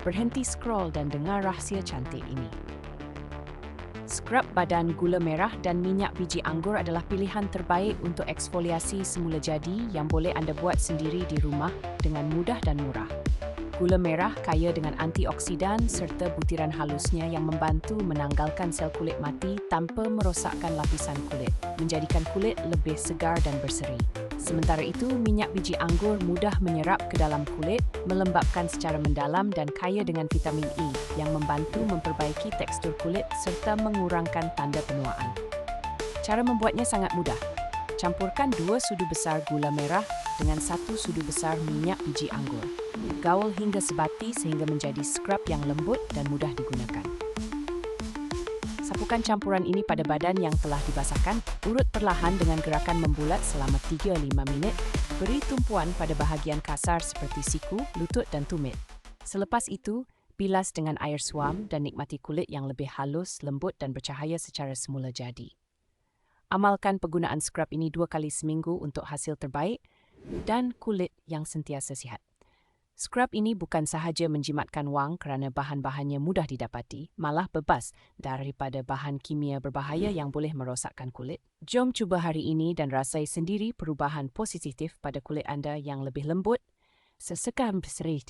Berhenti scroll dan dengar rahsia cantik ini. Skrub badan gula merah dan minyak biji anggur adalah pilihan terbaik untuk eksfoliasi semula jadi yang boleh anda buat sendiri di rumah dengan mudah dan murah. Gula merah kaya dengan antioksidan serta butiran halusnya yang membantu menanggalkan sel kulit mati tanpa merosakkan lapisan kulit, menjadikan kulit lebih segar dan berseri. Sementara itu, minyak biji anggur mudah menyerap ke dalam kulit, melembabkan secara mendalam dan kaya dengan vitamin E yang membantu memperbaiki tekstur kulit serta mengurangkan tanda penuaan. Cara membuatnya sangat mudah. Campurkan 2 sudu besar gula merah dengan 1 sudu besar minyak biji anggur. Gaul hingga sebati sehingga menjadi scrub yang lembut dan mudah digunakan. Sapukan campuran ini pada badan yang telah dibasahkan, urut perlahan dengan gerakan membulat selama 3-5 minit, beri tumpuan pada bahagian kasar seperti siku, lutut dan tumit. Selepas itu, bilas dengan air suam dan nikmati kulit yang lebih halus, lembut dan bercahaya secara semula jadi. Amalkan penggunaan scrub ini 2 kali seminggu untuk hasil terbaik dan kulit yang sentiasa sihat. Scrub ini bukan sahaja menjimatkan wang kerana bahan-bahannya mudah didapati, malah bebas daripada bahan kimia berbahaya yang boleh merosakkan kulit. Jom cuba hari ini dan rasai sendiri perubahan positif pada kulit anda yang lebih lembut, sesekam berseri